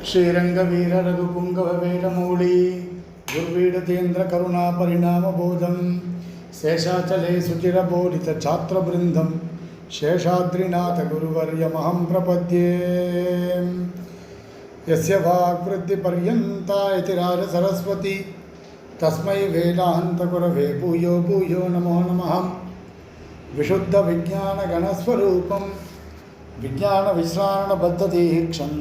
श्रीरंगवीर रघुपुंगव वेदमूली दुर्वीडतेन्द्र करुणा परिणाम बोधम शेषाचले सुचिरबोधित छात्रवृंदम शेषाद्रिनाथ गुरुवर्यमहं प्रपद्ये यस्य वाग्वृद्धिपर्यन्ता यतिराज सरस्वती तस्मै वेदान्तगुरवे भूयो भूयो नमो नमः विशुद्ध विज्ञान गणस्वरूपं विज्ञान विश्राण बद्धदीक्षं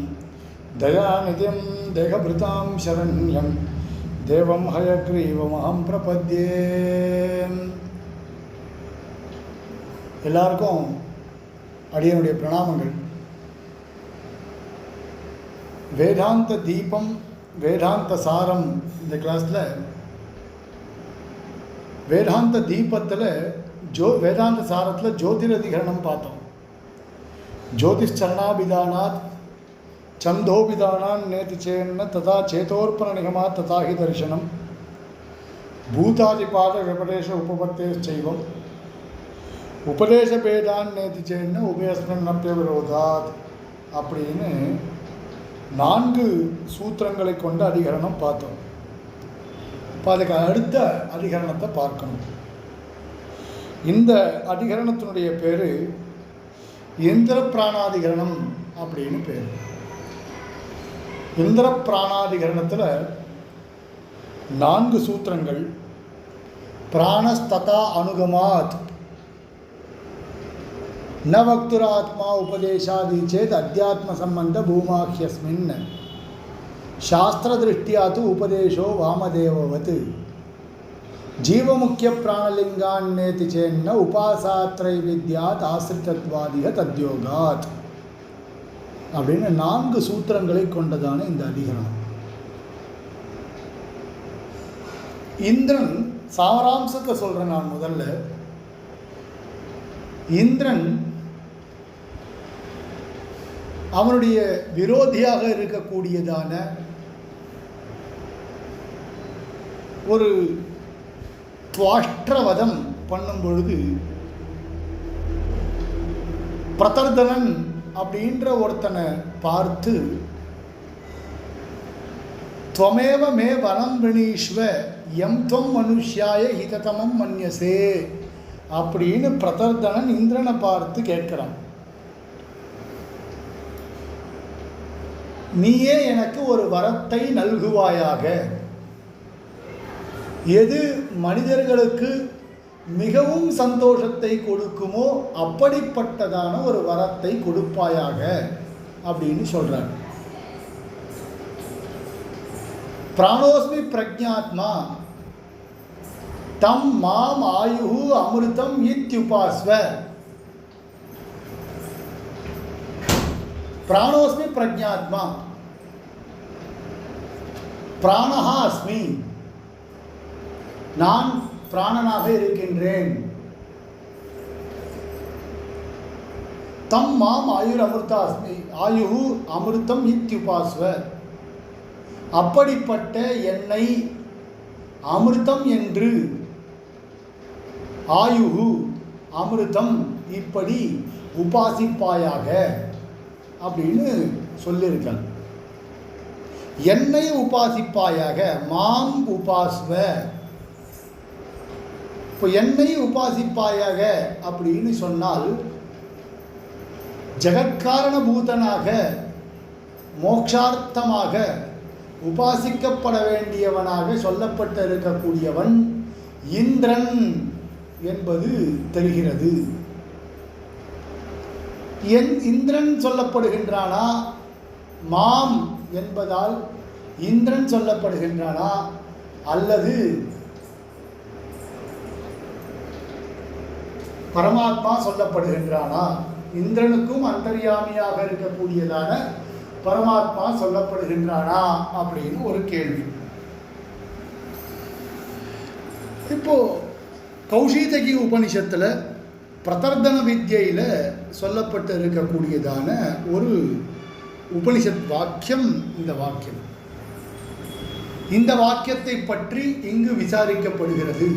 दयानिधिं देहभृतां शरण्यं देवं हयग्रीवमहं प्रपद्ये। எல்லாருக்கும் அடியனுடைய பிரணாமங்கள். வேதாந்த தீபம் வேதாந்த சாரம் இந்த கிளாஸில் வேதாந்த தீபத்தில் வேதாந்த சாரத்தில் ஜோதிரதிகரணம் பார்த்தோம். ஜோதிஷ்சரணாபிதானாத் சந்தோபிதானான் நேதி சேன்ன ததா சேதோர்ப்பண நிகமாத் ததாஹி தரிசனம் பூதாதிபாத விபதேச உபபத்தே செய்வம் உபதேச பேதான் நேதி சேன்ன உபயஸ்மன் நப்பிய விரோதாத் அப்படின்னு 4 சூத்திரங்களை கொண்ட அதிகரணம் பார்த்தோம். இப்போ அதுக்கு அடுத்த அதிகரணத்தை பார்க்கணும். இந்த அதிகரணத்தினுடைய பேர் இந்திர பிராணாதிகரணம் அப்படின்னு பேர். இந்திர பிராணாதிகரணத்தில் 4 சூத்திரங்கள். பிராணஸ்ததா அனுகமாத் ந வக்துராத்மா உபதேசாதி சேத் அத்தியாத்ம சம்பந்த பூமாஹ்யஸ்மின் சாஸ்திரதிருஷ்டியா து உபதேசோ வாமதேவவத் ஜீவமுக்கிய பிராணலிங்கான்னேதி சேன்ன உபாசாத்ரை வித்யாத் ஆசிரிதத்வாதிக தத்யோகாத் அப்படின்னு 4 சூத்திரங்களை கொண்டதான இந்த அதிகரணம். இந்திரன் சாராம்சத்தை சொல்கிறேன் நான் முதல்ல. இந்திரன் அவனுடைய விரோதியாக இருக்கக்கூடியதான ஒரு துவாஷ்டிரவதம் பண்ணும் பொழுது பிரதர்தனன் அப்படின்ற ஒருத்தனை பார்த்து துவமேவ மே வனம் விணீஸ்வ எம் துவம் மனுஷ்யாய ஹிததமம் மன்யசே அப்படின்னு பிரதர்தனன் இந்திரனை பார்த்து கேட்கிறான். நீயே எனக்கு ஒரு வரத்தை நல்குவாயாக. எது மனிதர்களுக்கு மிகவும் சந்தோஷத்தை கொடுக்குமோ அப்படிப்பட்டதான ஒரு வரத்தை கொடுப்பாயாக அப்படின்னு சொல்றார். பிராணோஸ்மி பிரஜாத்மா தம் மாம் ஆயு அமிர்தம் இத்யுபாஸ்வ. பிராணோஸ்மி பிரஜாத்மா பிராணஹா அஸ்மி, நான் பிராணனாக இருக்கின்றேன். தம் மாம் ஆயுர் அமிர்தா அஸ்மி ஆயு அமிர்தம் இத்யுபாஸ்வ. அப்படிப்பட்ட என்னை அமிர்தம் என்று ஆயு அமிர்தம் இப்படி உபாசிப்பாயாக அப்படின்னு சொல்லியிருக்காங்க. என்னை உபாசிப்பாயாக, மாம் உபாஸ்வ. இப்போ என்னை உபாசிப்பாயாக அப்படின்னு சொன்னால் ஜெகத்காரண பூதனாக மோக்ஷார்த்தமாக உபாசிக்கப்பட வேண்டியவனாக சொல்லப்பட்டு இருக்கக்கூடியவன் இந்திரன் என்பது தெரிகிறது. இந்திரன் சொல்லப்படுகின்றானா, மாம் என்பதால் இந்திரன் சொல்லப்படுகின்றானா, அல்லது பரமாத்மா சொல்லப்படுகின்றானா? இந்திரனுக்கும் அந்தர்யாமியாக இருக்கக்கூடியதான பரமாத்மா சொல்லப்படுகின்றானா அப்படின்னு ஒரு கேள்வி. இப்போ கௌஷீதகி உபனிஷத்தில் பிரதர்தன வித்யையில் சொல்லப்பட்டு இருக்கக்கூடியதான ஒரு உபனிஷத் வாக்கியம் இந்த வாக்கியம். இந்த வாக்கியத்தை பற்றி இங்கு விசாரிக்கப்படுகிறது.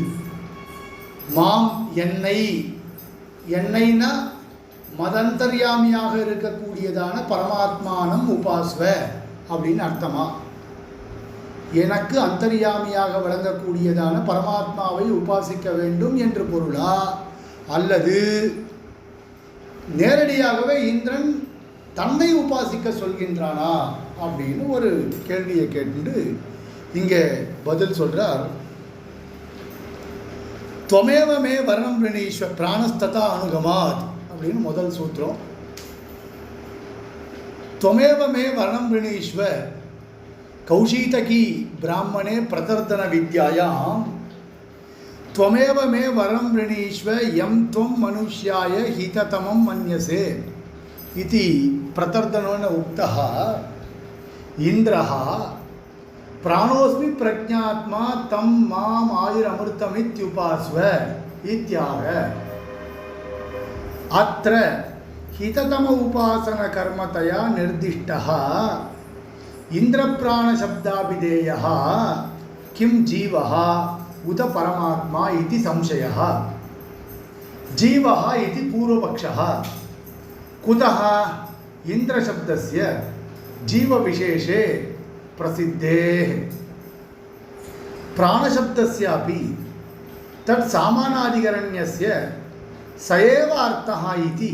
மாம் என்னை, என்னைனா மதந்தர்யாமியாக இருக்கக்கூடியதான பரமாத்மானம் உபாஸ்வ அப்படின்னு அர்த்தமா? எனக்கு அந்தர்யாமியாக விளங்கக்கூடியதான பரமாத்மாவை உபாசிக்க வேண்டும் என்று பொருளா, அல்லது நேரடியாகவே இந்திரன் தன்னை உபாசிக்க சொல்கின்றானா அப்படின்னு ஒரு கேள்வியை கேட்டு இங்கே பதில் சொல்றார். त्वमेव मे वरणं वृणीष्व प्राणस्तथा अनुगमात् அப்படின்னு முதல் சூத்திரம். त्वमेव मे वरणं वृणीष्व कौशीतकी ब्राह्मणे प्रतर्दन विद्यायां त्वमेव मे वरं वृणीष्व यं त्वं मनुष्याय हिततमं मन्यसे इति प्रतर्दनेन उक्तः इन्द्रः प्राणोस्मि प्रज्ञात्मा तं माम् आयुरमृतमित्युपास्व इत्याह. अत्र हिततम उपासनकर्मतया निर्दिष्टः इन्द्रप्राणशब्दाभिधेयः किं जीवः उत परमात्मा इति संशयः. जीवः इति पूर्वपक्षः. कुतः इन्द्रशब्दस्य जीवविशेषे प्रसिद्धेः प्राणशब्दस्यापि तत् सामानाधिकरण्यस्य स एव अर्थः इति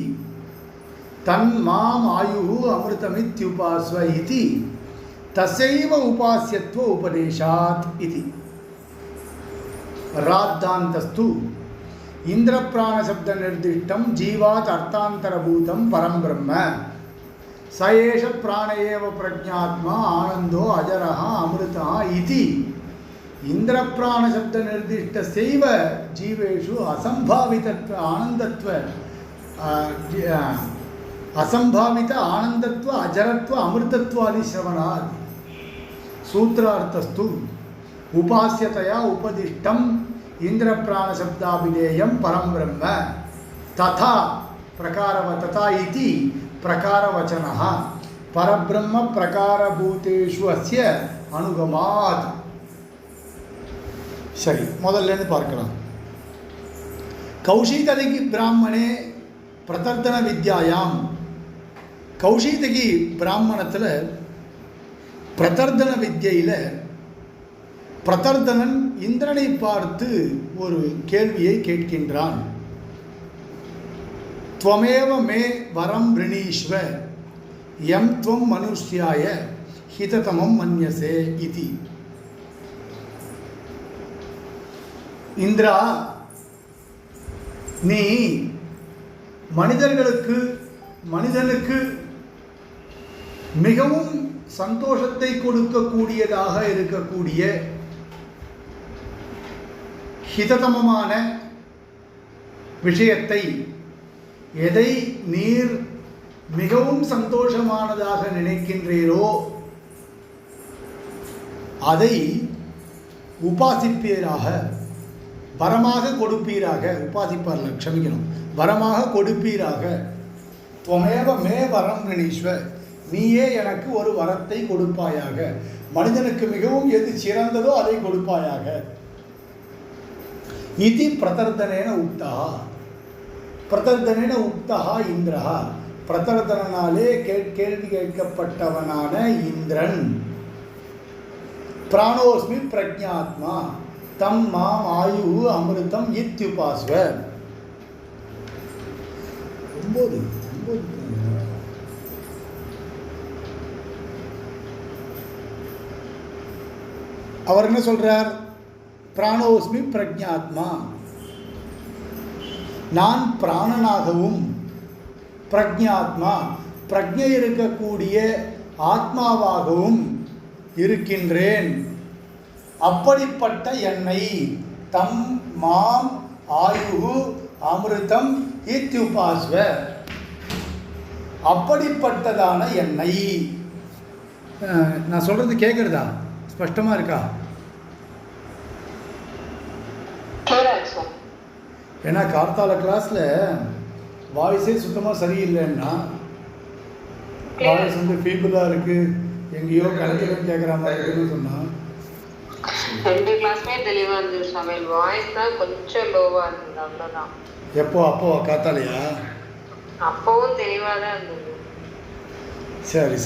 तन्माम् आयुः अमृतमित्युपास्व इति तस्यैव उपास्यत्व उपदेशात् इति. राद्धान्तस्तु इन्द्रप्राणशब्दनिर्दिष्टं जीवात् अर्थान्तरभूतं परं ब्रह्म स एष प्राण एव प्रज्ञात्मा आनंदो अजरः अमृतः इति इन्द्रप्राणशब्दनिर्दिष्टस्यैव जीवेषु असंभावितत्व आनन्दत्व असंभावित आनन्दत्व अजरत्व अमृतत्वादि श्रवणात्. सूत्रार्थस्तु उपास्यतया उपदिष्टम् इन्द्रप्राणशब्दाभिधेयं परं ब्रह्म तथा तथा इति प्रकारवचनः परब्रह्म प्रकारभूतेषु अस्य अनुगमात्. சரி, முதல்ல பார்க்கலாம். கௌஷீதகி பிராமணே பிரதர்தன வித்யாயாம். கௌஷீதகி பிராமணத்தில் பிரதர்தன வித்யையில் பிரதர்தனன் இந்திரனை பார்த்து ஒரு கேள்வியை கேட்கின்றான். त्वमेव मे वरं वृणीष्व यं त्वं मनुष्याय हिततमं मन्यसे इति. இந்திரா, நீ மனிதனுக்கு மிகவும் சந்தோஷத்தை கொடுக்கக்கூடியதாக இருக்கக்கூடிய ஹிததமமான விஷயத்தை, எதை நீர் மிகவும் சந்தோஷமானதாக நினைக்கின்றீரோ அதை உபாசிப்பீராக, வரமாக கொடுப்பீராக. உபாசிப்பார்ல, க்ஷமிக்கணும், வரமாக கொடுப்பீராக. त्वमेव मे वरं वृणीष्व, நீயே எனக்கு ஒரு வரத்தை கொடுப்பாயாக. மனிதனுக்கு மிகவும் எது சிறந்ததோ அதை கொடுப்பாயாக. इति प्रतर्दनेन उक्तः. பிரதர்தனேன உக்தா இந்திரா. பிரதர்தனாலே கேள்வி கேட்கப்பட்டவனான இந்திரன் பிராணோஸ்மி பிரஜாத்மா தம் மாம் ஆயு அமிர்தம் இத்யுபாஸ்வ. 9 அவர் என்ன சொல்றார்? பிராணோஸ்மி பிரஜாத்மா, நான் பிராணனாகவும் பிரஜாத்மா பிரஜை இருக்கக்கூடிய ஆத்மாவாகவும் இருக்கின்றேன். அப்படிப்பட்ட என்னை தம் மாம் ஆயு அமிர்தம் இத்யுபாஸ்வ, அப்படிப்பட்டதான என்னை. நான் சொல்றது கேட்குறதா? ஸ்பஷ்டமா இருக்கா? ஏன்னா கார்த்தால கிளாஸில் வாய்ஸே சுத்தமாக சரியில்லைன்னா, வாய்ஸ் வந்து ஃபீபிளாக இருக்குது, எங்கேயோ கலந்துன்னு கேட்குற மாதிரி இருக்குன்னு சொன்னால். 2 கிளாஸ்மே தெளிவாக இருந்தது சாமி, வாய்ஸ் தான் கொஞ்சம் லோவாக இருந்தது, அவ்வளோதான். அப்போ காத்தாலையா? அப்போவும் தெளிவாக தான் இருந்தது. சரி.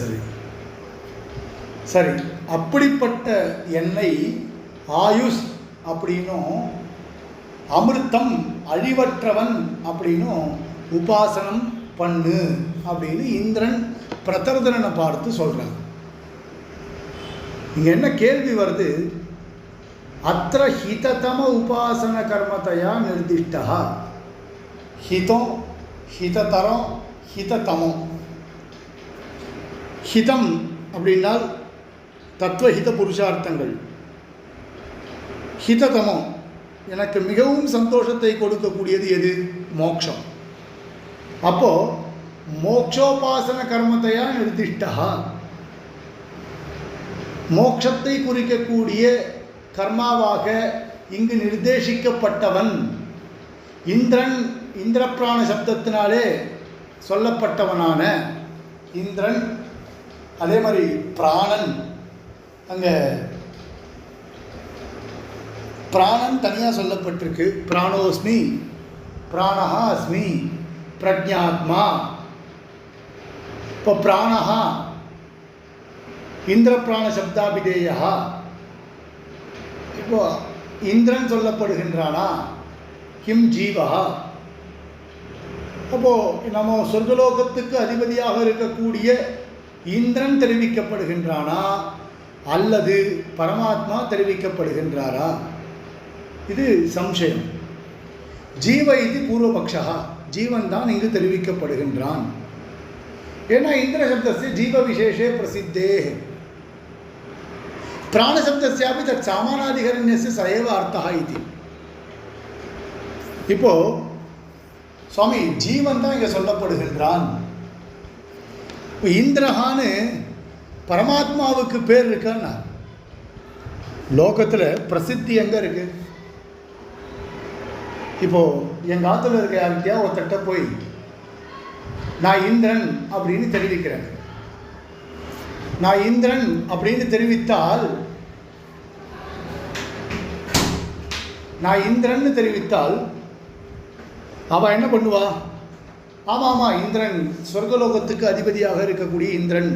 சரி, அப்படிப்பட்ட என்னை ஆயுஷ் அப்படின்னும் அமிர்தம் அழிவற்றவன் அப்படின்னும் உபாசனம் பண்ணு அப்படின்னு இந்திரன் பிரதர்தனனை பார்த்து சொல்கிறான். இங்கே என்ன கேள்வி வருது? அத்திர ஹிததம உபாசன கர்மத்தையா நிர்திஷ்டா. ஹிதம், ஹிததரம், ஹிததமம். ஹிதம் அப்படின்னால் தத்துவஹித புருஷார்த்தங்கள். ஹிததமம் எனக்கு மிகவும் சந்தோஷத்தை கொடுக்கக்கூடியது எது? மோட்சம். அப்போ மோட்சோபாசன கர்மத்தையா நிர்திஷ்டா, மோட்சத்தை குறிக்கக்கூடிய கர்மாவாக இங்கு நிர்தேசிக்கப்பட்டவன் இந்திரன். இந்திரபிராண சப்தத்தினாலே சொல்லப்பட்டவனான இந்திரன். அதே மாதிரி பிராணன், அங்கே பிராணன் தனியாக சொல்லப்பட்டிருக்கு. பிராணோஸ்மி, பிராணஹா அஸ்மி, பிரஜாத்மா. இப்போ பிராணஹா இந்திரபிராண சப்தாபிதேயா. இப்போ இந்திரன் சொல்லப்படுகின்றானா? கிம் ஜீவா. அப்போது நம்ம சொர்க்கலோகத்துக்கு அதிபதியாக இருக்கக்கூடிய இந்திரன் தெரிவிக்கப்படுகின்றானா அல்லது பரமாத்மா தெரிவிக்கப்படுகின்றாரா? இது சம்சயம். ஜீவ இது பூர்வபக்ஷா, ஜீவன் தான் இங்கு தெரிவிக்கப்படுகின்றான். ஏன்னா இந்திர சப்தஸ்ய ஜீவ விசேஷே பிரசித்தே. பிராணசப்தஸ்யாபி தத் சாமானாதிகரண்யஸ்ய சயேவ அர்த்தா இது. இப்போ சுவாமி ஜீவன் தான் இங்கே சொல்லப்படுகின்றான். இப்போ இந்திரஹான்னு பரமாத்மாவுக்கு பேர் இருக்கான்னா லோகத்தில் பிரசித்தி எங்கே இருக்கு? இப்போது எங்கள் ஆற்றுல இருக்க யார்கிட்டயா ஒருத்தட்ட போய் நான் இந்திரன் அப்படின்னு தெரிவிக்கிறேன். நான் இந்திரன் அப்படின்னு தெரிவித்தால், நான் இந்திரன் தெரிவித்தால் அவன் என்ன பண்ணுவா? ஆமாம், இந்திரன் சொர்க்கலோகத்துக்கு அதிபதியாக இருக்கக்கூடிய இந்திரன்.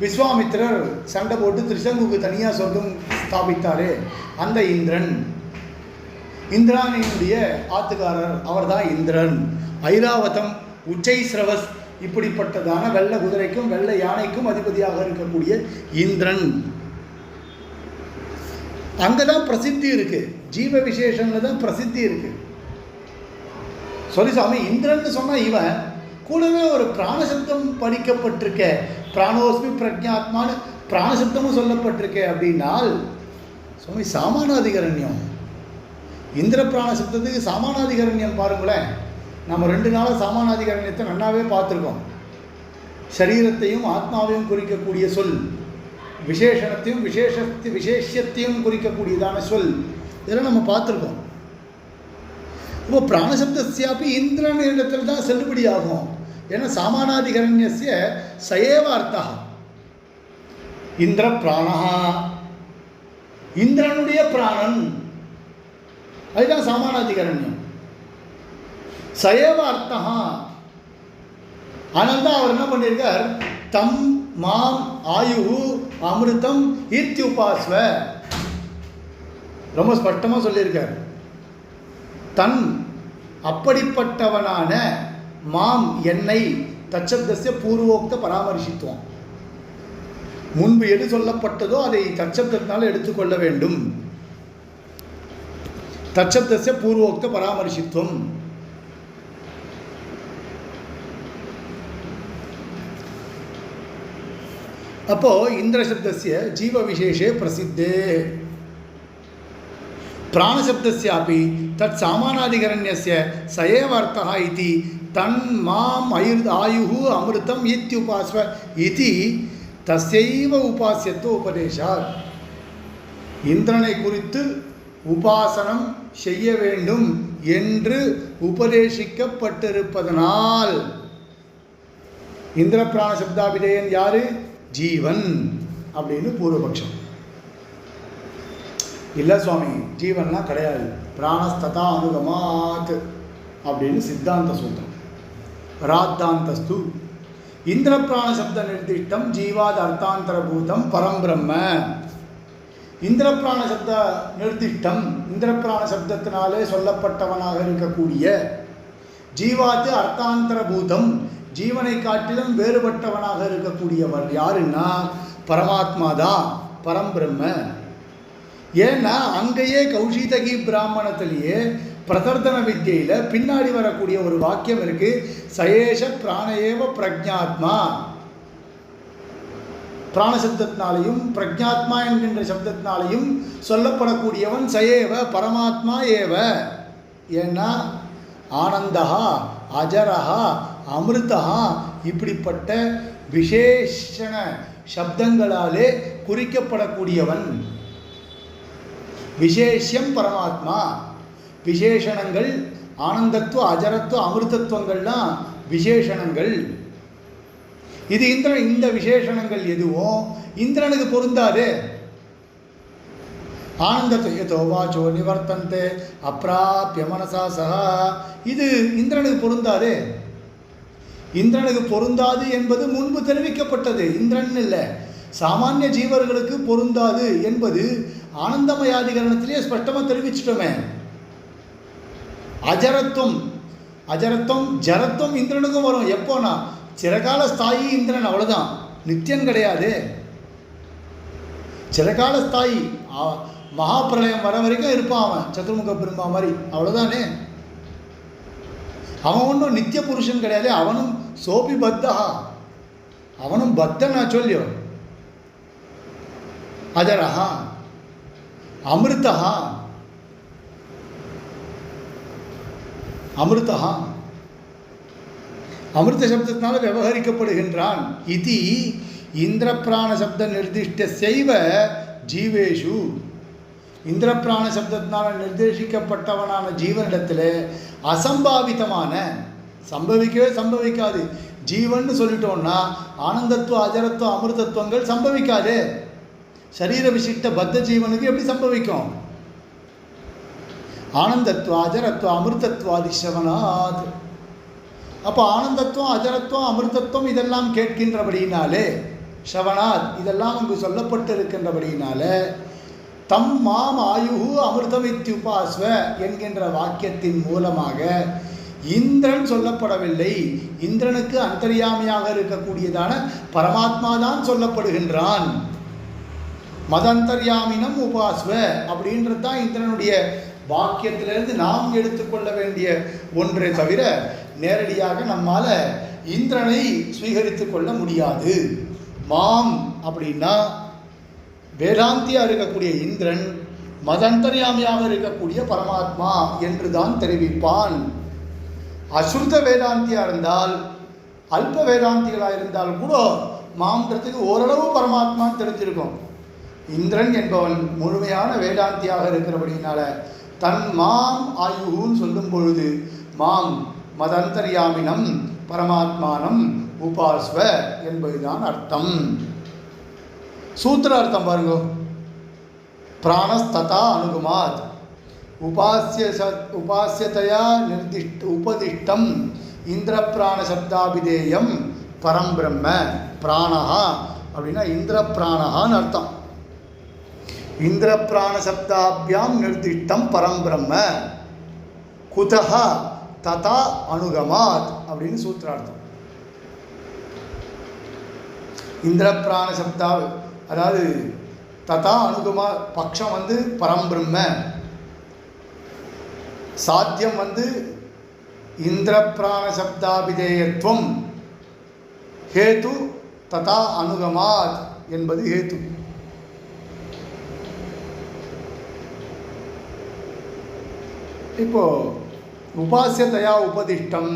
விஸ்வாமித்திரர் சண்டை போட்டு திரிசங்குக்கு தனியாக சொர்க்கம் ஸ்தாபித்தாரே அந்த இந்திரன். இந்திராணியினுடைய ஆத்துக்காரர் அவர் தான் இந்திரன். ஐராவதம், உச்சைஸ்ரவஸ் இப்படிப்பட்டதான வெள்ளை குதிரைக்கும் வெள்ளை யானைக்கும் அதிபதியாக இருக்கக்கூடிய இந்திரன். அங்கே தான் பிரசித்தி இருக்கு. ஜீவ விசேஷம்ல தான் பிரசித்தி இருக்கு. சொல்லி சாமி இந்திரன் சொன்னால் இவன் கூடவே ஒரு பிராணசப்தம் படிக்கப்பட்டிருக்க, பிராணோஸ்மி பிரஜாத்மான்னு பிராணசப்தமும் சொல்லப்பட்டிருக்க அப்படின்னால் சுவாமி சாமானாதிகரண்யம். இந்திர பிராணசப்தத்துக்கு சாமானாதிகரண்யம் பாருங்களேன். நம்ம 2 நாளாக சாமானாதிகரண்யத்தை நன்னாவே பார்த்துருக்கோம். சரீரத்தையும் ஆத்மாவையும் குறிக்கக்கூடிய சொல், விசேஷணத்தையும் விசேஷத்தையும் குறிக்கக்கூடியதான சொல், இதெல்லாம் நம்ம பார்த்துருக்கோம். இப்போ பிராணசப்தஸ்யாபி இந்திரன் இடத்துல தான் செல்லுபடி ஆகும். ஏன்னா சாமானாதிகரண்யஸ்ய சயேவ அர்த்தா. இந்திர பிராணஹா, இந்திரனுடைய பிராணன், அதுதான் சாமானாதிகரண்யம். சயேவ அர்த்தா. ஆனால் தான் அவர் என்ன பண்ணியிருக்கார்? தம் மாம் ஆயு அமிர்தம் இத்யுபாஸ்வ. ரொம்ப ஸ்பஷ்டமாக சொல்லியிருக்கார். தன் அப்படிப்பட்டவனான மாம் என்னை, தச்சப்தஸ்ய பூர்வோக்த பராமரிசித்துவம். முன்பு எது சொல்லப்பட்டதோ அதை தச்சப்தத்தினால் எடுத்துக்கொள்ள வேண்டும். தச்சப்தஸ்ய பூர்வோக்த பராமரிசித்துவம். அப்போ இந்திரசப்தஸ்ய ஜீவ விசேஷே பிரசித்தே. பிராணசப்தஸ்யாபி தத் சாமானாதிகரண்யஸ்ய சயேவ அர்த்தः இதி தன் மாம் ஆயுஹு அமிர்தம் இத்யுபாஸ்வ இதி தஸ்யைவ உபாஸ்யத்துவ உபதேசாத். இந்திரனை குறித்து உபாசனம் செய்ய வேண்டும் என்று உபதேசிக்கப்பட்டிருப்பதனால் இந்திர பிராண சப்தாபிதேயன் யாரு? ஜீவன் அப்படின்னு பூர்வபக்ஷம். இல்லை சுவாமி, ஜீவன்னா கிடையாது, பிராணஸ்ததா அனுகமாத் அப்படின்னு சித்தாந்த சூத்திரம். ராத்தாந்தஸ்து இந்திர பிராண சப்த நிர்திஷ்டம் ஜீவாத் அர்த்தாந்தரபூதம் பரம் பிரம்ம. இந்திர பிராண சப்த நிர்திஷ்டம், இந்திர பிராண சப்தத்தினாலே சொல்லப்பட்டவனாக இருக்கக்கூடிய ஜீவாத்து அர்த்தாந்தரபூதம், ஜீவனை காட்டிலும் வேறுபட்டவனாக இருக்கக்கூடியவர் யாருன்னா பரமாத்மா தான், பரம்பிரம்ம. ஏன்னா அங்கேயே கௌஷிதகி பிராமணத்திலேயே பிரதர்தன வித்தியில பின்னாடி வரக்கூடிய ஒரு வாக்கியம் இருக்கு, சயேஷ பிராணேவ பிரஜாத்மா. பிராணசப்தத்தினாலையும் பிரஜாத்மா என்கின்ற சப்தத்தினாலையும் சொல்லப்படக்கூடியவன் சயேவ பரமாத்மா ஏவ. ஏன்னா ஆனந்தா அஜரஹா அமிர்தா இப்படிப்பட்ட விசேஷண சப்தங்களாலே குறிக்கப்படக்கூடியவன். விசேஷம் பரமாத்மா, விசேஷணங்கள் ஆனந்தத்துவ அஜரத்துவ அமிர்தத்துவங்கள்லாம் விசேஷணங்கள். இது இந்திரன், இந்த விசேஷணங்கள் எதுவும் இந்திரனுக்கு பொருந்தாது. ஆனந்தத்தை யதோவாச்சோ நிவர்த்தந்தே அப்ராப்ய மனசா சஹா, இது இந்திரனுக்கு பொருந்தாது. இந்திரனுக்கு பொருந்தாது என்பது முன்பு தெரிவிக்கப்பட்டது, இந்திரன் இல்லை, சாமானிய ஜீவர்களுக்கு பொருந்தாது என்பது ஆனந்தமயாதிகரணத்திலேயே ஸ்பஷ்டமாக தெரிவிச்சிட்டோமே. அஜரத்துவம், அஜரத்துவம் ஜரத்துவம் இந்திரனுக்கும் வரும். எப்போனா சிறகால ஸ்தாயி இந்திரன், அவ்வளோதான், நித்தியன் கிடையாது. சிறகால ஸ்தாயி, மகாபிரளயம் வர வரைக்கும் இருப்பான் அவன், சதுர்முக பிரம்மா மாதிரி, அவ்வளோதானே. அவன் ஒன்றும் நித்திய புருஷன் கிடையாது. அவனும் சோபி பத்தா, அவனும் பத்தன் நான் சொல்லியோ. அஜரஹா அமிர்தா, அமிர்தா அமிர்த சப்தத்தினால விவகரிக்கப்படுகின்றான். இது இந்திர பிராண சப்த நிர்திஷ்ட செய்வ ஜீவேஷு, இந்திர பிராண சப்தத்தினால நிர்தேசிக்கப்பட்டவனான ஜீவனிடத்தில் அசம்பாவிதமான, சம்பவிக்கவே சம்பவிக்காது. ஜீவன் சொல்லிட்டோம்னா ஆனந்தத்துவ அஜரத்துவ அமிர்தத்துவங்கள் சம்பவிக்காது. சரீர விசிஷ்ட பத்த ஜீவனுக்கு எப்படி சம்பவிக்கும்? ஆனந்தத்துவ அஜரத்துவ அமிர்தத்துவாதி சவனாத். அப்போ ஆனந்தத்துவம் அஜரத்துவம் அமிர்தத்துவம் இதெல்லாம் கேட்கின்றபடியினாலே, ஷவனாத் இதெல்லாம் அங்கு சொல்லப்பட்டு இருக்கின்றபடியினாலே, தம் மாம் ஆயுகு அமிர்தமித்யுபாஸ்வ என்கின்ற வாக்கியத்தின் மூலமாக இந்திரன் சொல்லப்படவில்லை. இந்திரனுக்கு அந்தர்யாமியாக இருக்கக்கூடியதான பரமாத்மா தான் சொல்லப்படுகின்றான். மதந்தர்யாமினம் உபாஸ்வ அப்படின்றது தான் இந்திரனுடைய வாக்கியத்திலிருந்து நாம் எடுத்துக்கொள்ள வேண்டிய ஒன்றே தவிர நேரடியாக நம்மால் இந்திரனை ஸ்வீகரித்து கொள்ள முடியாது. மாம் அப்படின்னா வேதாந்தியாக இருக்கக்கூடிய இந்திரன், மதந்தர்யாமியாக இருக்கக்கூடிய பரமாத்மா என்று தான் தெரிவிப்பான். அசுத்த வேதாந்தியாக இருந்தால், அல்ப வேதாந்திகளாக இருந்தால் கூட மாம்ன்றதுக்கு ஓரளவு பரமாத்மான்னு தெரிஞ்சிருக்கும். இந்திரன் என்பவன் முழுமையான வேதாந்தியாக இருக்கிறபடினால தன் மாம் ஆயுன்னு சொல்லும் பொழுது மாம் மதந்தர்யாமினம் பரமாத்மானம் உபாஸ்வ என்பதுதான் அர்த்தம். சூத்திர அர்த்தம் பாருங்க. பிராணஸ்ததா அனுகுமாத் உபாசியதையா உபதிஷ்டம் இந்திர பிராண சப்தாபிதேயம் பரம் பிரம்ம. பிராணஹா அப்படின்னா இந்திர பிராணஹான்னு அர்த்தம். இந்திர பிராண சப்தாபியாம் நிர்திஷ்டம் பரம் பிரம்ம குதஹா ததா அனுகமாத் அப்படின்னு சூத்திரார்த்தம். இந்திர பிராண சப்தா அதாவது ததா அனுகமா பட்சம் வந்து பரம்பிரம்ம, சாத்தியம் வந்து இந்திர பிராண சப்தாபிதேயத்துவம், ஹேது ததா அனுகமாத் என்பது ஹேது. இப்போ உபாசியதையா உபதிஷ்டம்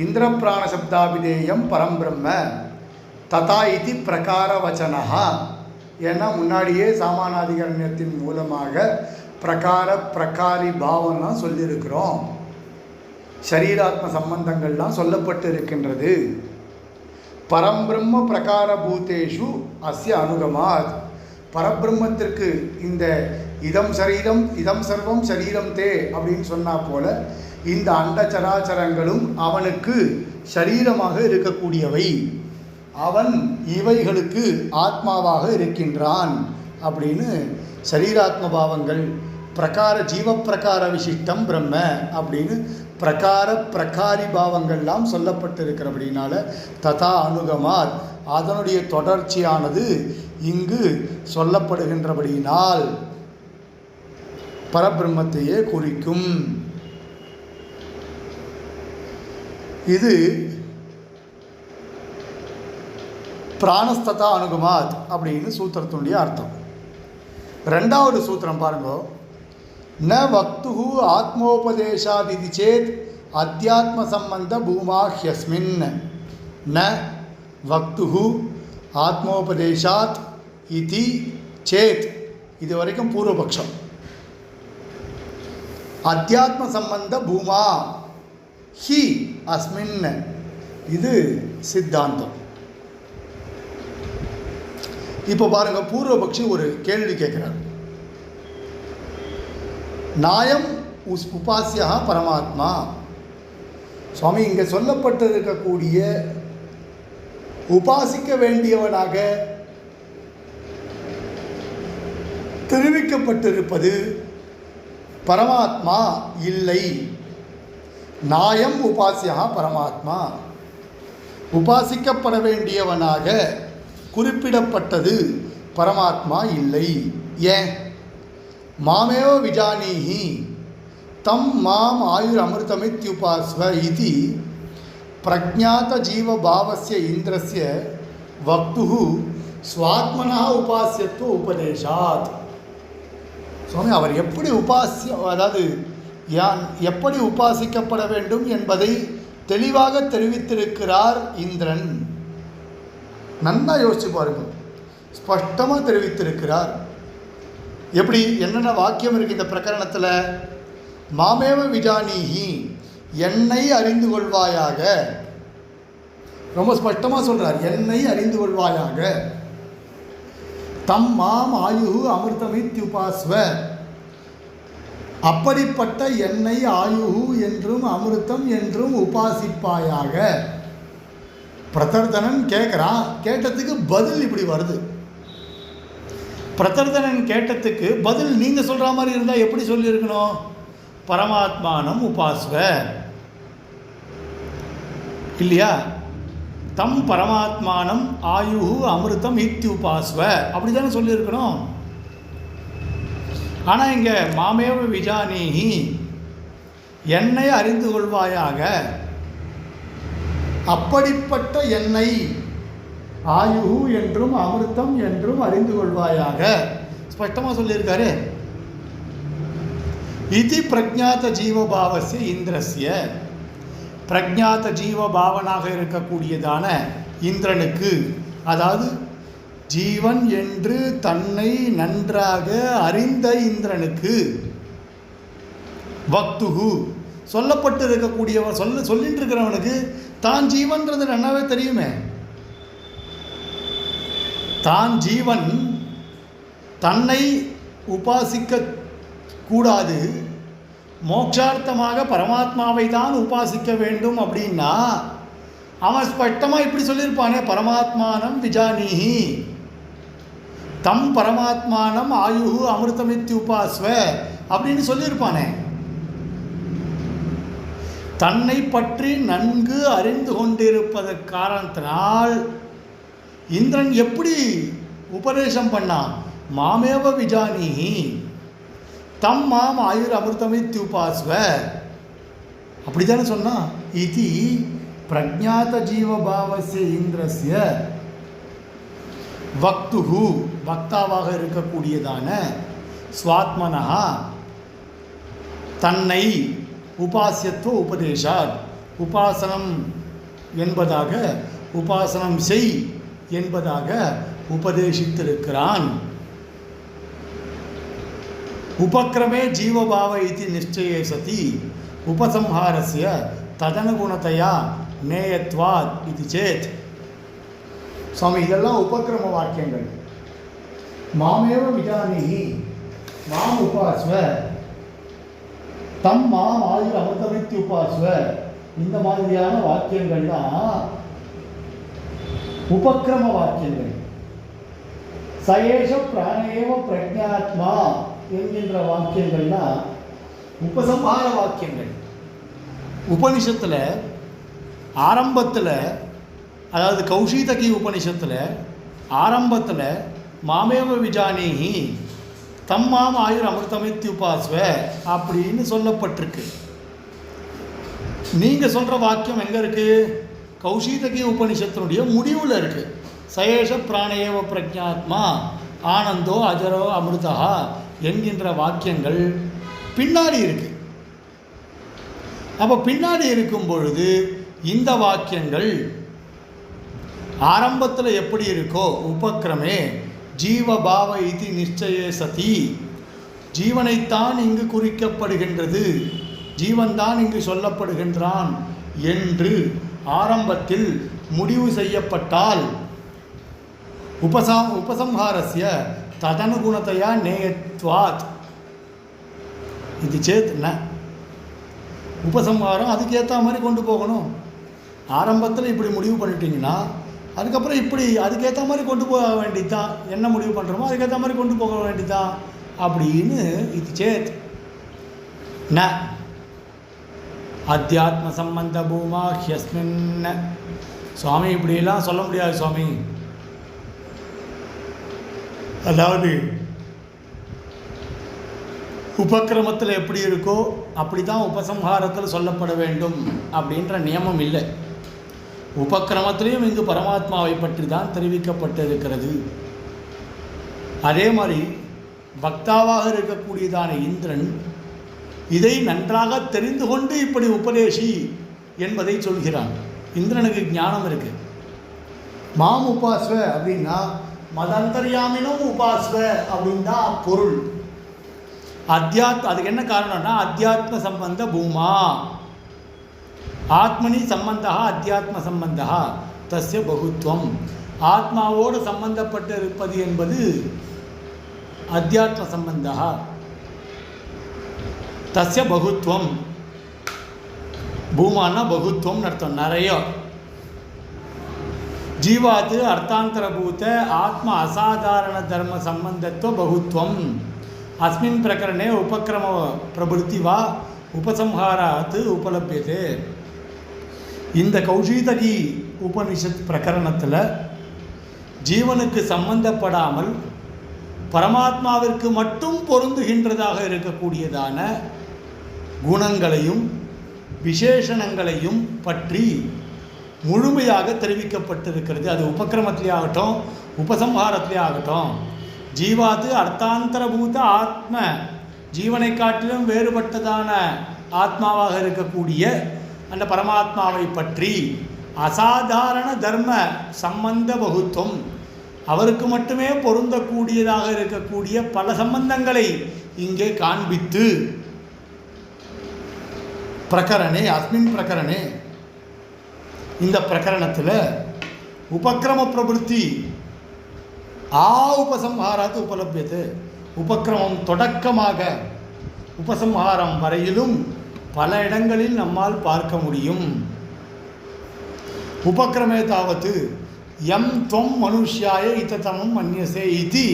இந்திர பிராண சப்தாபிதேயம் பரம்பிரம்ம ததா இது பிரகார வச்சனஹா. ஏன்னா முன்னாடியே சாமானாதிகரண்யத்தின் மூலமாக பிரகார பிரகாரி பாவம்லாம் சொல்லியிருக்கிறோம். சரீராத்ம சம்பந்தங்கள்லாம் சொல்லப்பட்டு இருக்கின்றது. பரம்பிரம்ம பிரகார பூதேஷு அஸ்ய அனுகமாத். பரபிரம்மத்திற்கு இந்த இதம் சரீரம் இதம் சர்வம் சரீரம் தே அப்படின்னு சொன்னா போல இந்த அண்ட சராச்சரங்களும் அவனுக்கு சரீரமாக இருக்கக்கூடியவை. அவன் இவைகளுக்கு ஆத்மாவாக இருக்கின்றான் அப்படின்னு சரீராத்ம பாவங்கள் ஜீவப்பிரகார விசிஷ்டம் பிரம்ம அப்படின்னு பிரகாரி பாவங்கள்லாம் சொல்லப்பட்டிருக்கிறபடினால ததா அனுகமாத் அதனுடைய தொடர்ச்சியானது இங்கு சொல்லப்படுகின்றபடியினால் பரபிரம்மத்தையே குறிக்கும். இது பிராணஸ்ததா அனுகமாத் அப்படின்னு சூத்திரத்தினுடைய அர்த்தம். ரெண்டாவது சூத்திரம் பாருங்க. ந வக்துஹு ஆத்மோபதேசாதிதி சேத் அத்தியாத்ம சம்பந்த பூமாஹ்யஸ்மின். ந வக்துஹு ஆத்மோபதேசாத் இதி சேத், இது வரைக்கும் பூர்வபக்ஷம். அத்தியாத்ம சம்பந்த பூமா ஹி அஸ்மின், இது சித்தாந்தம். இப்போ பாருங்க, பூர்வபக்ஷி ஒரு கேள்வி கேட்கிறார். நாயம் உபாசியா பரமாத்மா. சுவாமி, இங்கே சொல்லப்பட்டிருக்கக்கூடிய உபாசிக்க வேண்டியவனாக தெரிவிக்கப்பட்டிருப்பது பரமாத்மா இல்லை. நாயம் உபாசியா பரமாத்மா, உபாசிக்கப்பட வேண்டியவனாக குறிப்பிடப்பட்டது பரமாத்மா இல்லை. ஏன்? மாமேவ விஜானீஹி தம் மாம் ஆயுர் அமிர்தமித்யுபாஸ்வ இதி பிரஜாத ஜீவ பாவஸ்ய இந்திரஸ்ய வக்துஹு ஸ்வாத்மனா உபாசியத்துவ உபதேசாத். சுவாமி, அவர் எப்படி எப்படி உபாசிக்கப்பட வேண்டும் என்பதை தெளிவாக தெரிவித்திருக்கிறார் இந்திரன். நன்னா யோசிச்சு பாருங்கள், ஸ்பஷ்டமாக தெரிவித்திருக்கிறார். எப்படி, என்னென்ன வாக்கியம் இருக்குது இந்த பிரகரணத்தில்? மாமேவ விஜானீஹி, என்னை அறிந்து கொள்வாயாக. ரொம்ப ஸ்பஷ்டமாக சொல்கிறார், என்னை அறிந்து கொள்வாயாக. தம் மாம் ஆயுஹு அமிர்தமித்யுபாஸ்வ, அப்படிப்பட்ட என்னை ஆயுஹு என்றும் அமிர்தம் என்றும் உபாசிப்பாயாக. பிரதர்தனன் கேட்குறான், கேட்டதுக்கு பதில் இப்படி வருது. பிரதர்தனன் கேட்டதுக்கு பதில் நீங்கள் சொல்கிற மாதிரி இருந்தால் எப்படி சொல்லியிருக்கணும்? பரமாத்மானம் உபாஸ்வ, இல்லையா? தம் பரமாத்மானம் ஆயுஹு அமிர்தம் இத்யுபாஸ்வ, அப்படி தானே சொல்லியிருக்கணும். ஆனால் இங்கே மாமேவ விஜானீஹி, என்னை அறிந்து கொள்வாயாக, அப்படிப்பட்ட என்னை ஆயுஹு என்றும் அமிர்தம் என்றும் அறிந்து கொள்வாயாக ஸ்பஷ்டமாக சொல்லியிருக்காரு. இது பிரஜாத ஜீவபாவசிய இந்திரஸ்ய, பிரஜாத ஜீவபாவனாக இருக்கக்கூடியதான இந்திரனுக்கு, அதாவது ஜீவன் என்று தன்னை நன்றாக அறிந்த இந்திரனுக்கு, வக்துஹு சொல்லப்பட்டு இருக்கக்கூடியவன் சொல்லிட்டு இருக்கிறவனுக்கு தான் ஜீவன்றது நன்னாவே தெரியுமே. தான் ஜீவன், தன்னை உபாசிக்க கூடாது, மோட்சார்த்தமாக பரமாத்மாவை தான் உபாசிக்க வேண்டும் அப்படின்னா அவன் ஸ்பஷ்டமாக இப்படி சொல்லியிருப்பானே, பரமாத்மானம் விஜானீஹி தம் பரமாத்மானம் ஆயுஹு அமிர்தமித்யு உபாஸ்வ அப்படின்னு சொல்லியிருப்பானே. தன்னை பற்றி நன்கு அறிந்து கொண்டிருப்பது காரணத்தினால் இந்திரன் எப்படி உபதேசம் பண்ணான்? மாமேவ விஜானீஹி தம் மாம் ஆயுர் அமிர்தமித்யுபாஸ்வ, அப்படி தானே சொன்னான். இது பிரஜாத ஜீவபாவஸ்ய இந்திரஸ்ய வக்துஹு, வக்தாவாக இருக்கக்கூடியதான ஸ்வாத்மனஹா தன்னை உபாசியத்துவ உபதேசாத், உபாசனம் என்பதாக, உபாசனம் செய் என்பதாக உபதேசித்திருக்கிறான். உபக்கிரமே ஜீவபாவ இதி நிச்சயே சதி உபசம்ஹாரஸ்ய ததனுகுணத்தையா நேயத்வாத் இது சேத். சுவாமி, இதெல்லாம் உபக்கிரம வாக்கியங்கள். மாமேவ விஜானீஹி மாம் உபாஸ்வ தம் மாம் ஆயுர் அமிர்தமித்யு உபாஸ்வ, இந்த மாதிரியான வாக்கியங்கள்லாம் உபக்கிரம வாக்கியங்கள். சயேஷ பிராணேவ பிரஜாத்மா என்கின்ற வாக்கியங்கள்னா உபசம்ஹார வாக்கியங்கள். உபனிஷத்தில் ஆரம்பத்தில், அதாவது கௌஷீதகி உபனிஷத்தில் ஆரம்பத்தில் மாமேவ விஜானீஹி தம் மாம் ஆயுர் அமிர்தமித்யுபாஸ்வ அப்படின்னு சொல்லப்பட்டிருக்கு. நீங்கள் சொல்கிற வாக்கியம் எங்கே இருக்குது? கௌஷீதகி உபனிஷத்தினுடைய முடிவில் இருக்குது. சயேஷ பிராணேவ பிரஜாத்மா ஆனந்தோ அஜரோ அமிர்தா என்கின்ற வாக்கியங்கள் பின்னாடி இருக்குது. அப்போ பின்னாடி இருக்கும் பொழுது இந்த வாக்கியங்கள் ஆரம்பத்தில் எப்படி இருக்கோ, உபக்கிரமே ஜீவபாவ இதி நிச்சயே சதி, ஜீவனைத்தான் இங்கு குறிக்கப்படுகின்றது, ஜீவன்தான் இங்கு சொல்லப்படுகின்றான் என்று ஆரம்பத்தில் முடிவு செய்யப்பட்டால் உபசம்ஹாரஸ்ய ததனுகுணத்தையா நேயத்வாத் இது சேத் ந. உபசம்ஹாரம் அதுக்கேற்ற மாதிரி கொண்டு போகணும். ஆரம்பத்தில் இப்படி முடிவு பண்ணிட்டீங்கன்னா அதுக்கப்புறம் இப்படி அதுக்கேற்ற மாதிரி கொண்டு போக வேண்டியதுதான். என்ன முடிவு பண்ணுறோமோ அதுக்கேற்ற மாதிரி கொண்டு போக வேண்டியதுதான் அப்படின்னு இது சேத் ந. அத்தியாத்ம சம்பந்த பூமா ஹியஸ்மின். சுவாமி இப்படியெல்லாம் சொல்ல முடியாது சுவாமி. அதாவது உபக்கிரமத்தில் எப்படி இருக்கோ அப்படி தான் உபசம்ஹாரத்தில் சொல்லப்பட வேண்டும் அப்படின்ற நியமம் இல்லை. உபக்கிரமத்திலையும் இங்கு பரமாத்மாவை பற்றி தான் தெரிவிக்கப்பட்டிருக்கிறது. அதே மாதிரி பக்தாவாக இருக்கக்கூடியதான இந்திரன் இதை நன்றாக தெரிந்து கொண்டு இப்படி உபதேசி என்பதை சொல்கிறான். இந்திரனுக்கு ஞானம் இருக்குது. மாம் உபாஸ்வ அப்படின்னா மதந்தர்யாமினும் உபாஸ்வ அப்படின்னு தான் பொருள். அதுக்கு என்ன காரணம்னா அத்தியாத்ம சம்பந்த பூமா, ஆத்மனி சம்பந்தா அத்தியாத்ம சம்பந்தா தஸ்ய பகுத்வம். ஆத்மாவோடு சம்பந்தப்பட்டு இருப்பது என்பது அத்தியாத்ம சம்பந்தா, தஸ்ய பகுத்வம். பூமானா பகுத்வம் அர்த்தம், நிறைய. ஜீவாத்து அர்த்தாந்தரபூத ஆத்ம அசாதாரண தர்ம சம்பந்தத்துவ பகுத்வம். அஸ்மின் பிரகரணே உபக்கிரம பிரபுத்தி வா உபசம்ஹாராத் உபலபியதே. இந்த கௌஷீதகி உபனிஷத் பிரகரணத்தில் ஜீவனுக்கு சம்பந்தப்படாமல் பரமாத்மாவிற்கு மட்டும் பொருந்துகின்றதாக இருக்கக்கூடியதான குணங்களையும் விசேஷணங்களையும் பற்றி முழுமையாக தெரிவிக்கப்பட்டிருக்கிறது. அது உபக்கிரமத்திலே ஆகட்டும் உபசம்ஹாரத்திலே ஆகட்டும். ஜீவாத்து அர்த்தாந்தரபூத ஆத்ம, ஜீவனை காட்டிலும் வேறுபட்டதான ஆத்மாவாக இருக்கக்கூடிய அந்த பரமாத்மாவை பற்றி அசாதாரண தர்ம சம்பந்த பகுத்துவம், அவருக்கு மட்டுமே பொருந்தக்கூடியதாக இருக்கக்கூடிய பல சம்பந்தங்களை இங்கே காண்பித்து பிரகரணே அஸ்மின் பிரகரணே இந்த பிரகரணத்தில் உபக்கிரம பிரபுத்தி உபசம்ஹாராத்து உபலபியது. உபக்கிரமம் தொடக்கமாக உபசம்ஹாரம் வரையிலும் பல இடங்களில் நம்மால் பார்க்க முடியும். உபக்கிரமே தாவத்து யம் துவம் மனுஷ்யாய இத்தமம் மன்யசே இதி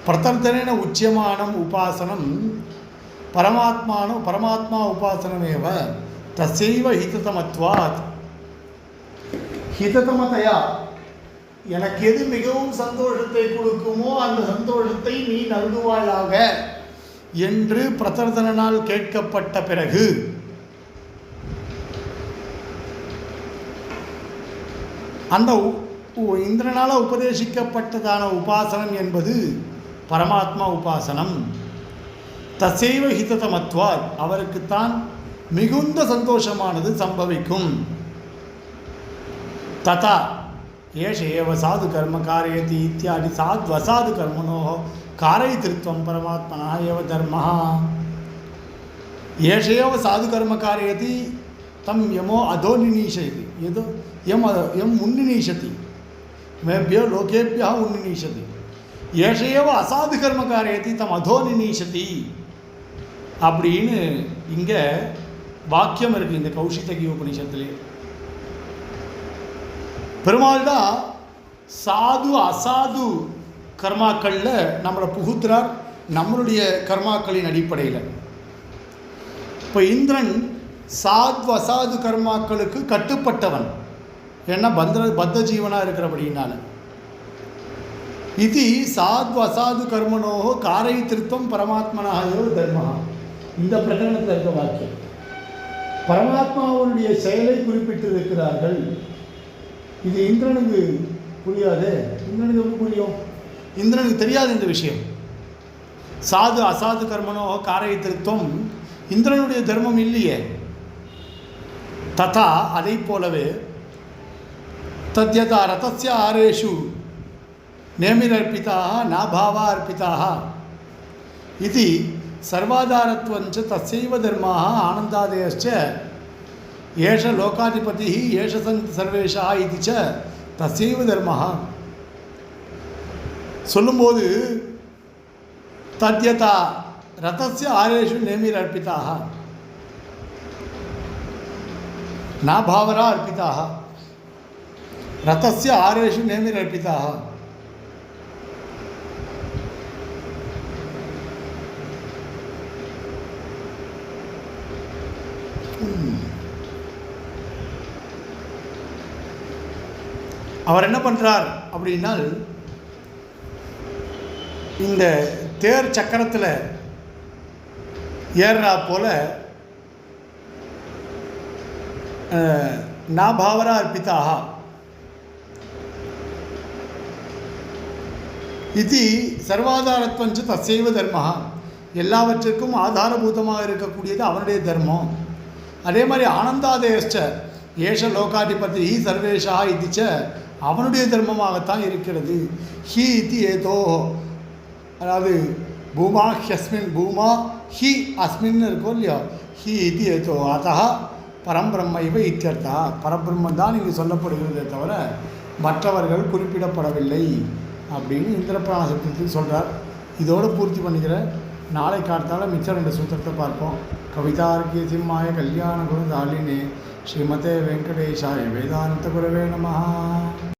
பிரதர்த்தனேன உச்சியமானம் உபாசனம் பரமாத்மா உபாசனமேவ தசைவ ஹிததமத்வாத். ஹிததமதையா, எனக்கு எது மிகவும் சந்தோஷத்தை கொடுக்குமோ அந்த சந்தோஷத்தை நீ நல்குவாயாக என்று பிரதர்தனால் கேட்கப்பட்ட பிறகு அந்த இந்திரனால் உபதேசிக்கப்பட்டதான உபாசனம் என்பது பரமாத்மா உபாசனம். தசைவ ஹிததமத்வாத், அவருக்குத்தான் மிகுந்த சந்தோஷமானது சம்பவிக்கும். ததா ஏஷ ஏவ சாது கர்ம காரயதி இத்தியாதி சாத்வசாது கர்மனோ காரயித்ருத்வம் பரமாத்மனா ஏவ தர்மः. ஏஷ ஏவ சாது கர்ம காரயதி தம் யமோ அதோ நிநீஷயதி. எதோ எம் உன்னிநீஷதி மேபியோ லோகேபியா உன்னிநீஷதி. ஏஷ ஏவ அசாது கர்ம காரயதி தம் அதோ நிநீஷதி அப்படின்னு இங்கே வாக்கியம் இருக்குது இந்த கௌஷிதகி உபனிஷத்துலேயே. பெருமாள் தான் சாது அசாது கர்மாக்களில் நம்மளை புகுத்துறார், நம்மளுடைய கர்மாக்களின் அடிப்படையில். இப்போ இந்திரன் சாத்வ அசாது கர்மாக்களுக்கு கட்டுப்பட்டவன், ஏன்னா பத்த ஜீவனாக இருக்கிறபடினால. இது சாத்வ அசாது கர்மனோ காரயித்திருத்தம் பரமாத்மனாக தர்ம. இந்த பிரகடனத்தில் இருக்க வாக்கியம் பரமாத்மாவுடைய செயலை குறிப்பிட்டிருக்கிறார்கள். இது இந்திரனுக்கு புரியாது. இந்திரனுக்கு எப்படி புரியும்? இந்திரனுக்கு தெரியாது இந்த விஷயம். சாது அசாது கர்மனோ காரயித்திருத்தம் இந்திரனுடைய தர்மம் இல்லையே. ததா அதை போலவே தத்யதா ரதஸ்ய ஆரேஷு நேமிரர்ப்பிதாக நாபாவா அர்ப்பிதாக இது சர்வாதாரத்வஞ்ச தஸ்யைவ தர்மாக ஆனந்தாதயச்ச ஏஷ லோகாதிபதி ஏஷ சர்வேஷா இது ச தஸ்யைவ தர்மः சொல்லும்போது தத்யதா ரதஸ்ய ஆரேஷு நேமிரர்ப்பிதாக நாபாவரா அர்ப்பிதாக ரதஸ்ய ஆரேஷு நேமிரர்ப்பிதாக. அவர் என்ன பண்ணுறார் அப்படின்னால், இந்த தேர் சக்கரத்தில் ஏறுறா போல நாபாவரா அர்ப்பிதாக இது சர்வாதாரத்வஞ்ச தஸ்யைவ தர்மः எல்லாவற்றிற்கும் ஆதாரபூதமாக இருக்கக்கூடியது அவனுடைய தர்மம். அதே மாதிரி ஆனந்தாதயச்ச ஏஷ லோகாதிபதி சர்வேஷா இதுச்ச அவனுடைய தர்மமாகத்தான் இருக்கிறது. ஹி இது ஏதோ, அதாவது பூமா ஹஸ்மின் பூமா ஹி அஸ்மின் இருக்கும் இல்லையா, ஹி இது ஏதோ அத்தா பரம்பிரம்ம இவ இத்தியர்த்தா. பரபிரம்மன் தான் இங்கு சொல்லப்படுகிறதே தவிர மற்றவர்கள் குறிப்பிடப்படவில்லை அப்படின்னு இந்திரபிராண சப்தத்தில் சொல்கிறார். இதோடு பூர்த்தி பண்ணிக்கிறேன். நாளை காத்தால மிச்சம் 2 சூத்திரத்தை பார்ப்போம். கவிதார்க்கிய சிம்மாய கல்யாண குணசாலினே ஸ்ரீமதே வெங்கடேஷாய வேதாந்த குரவே நமஹ.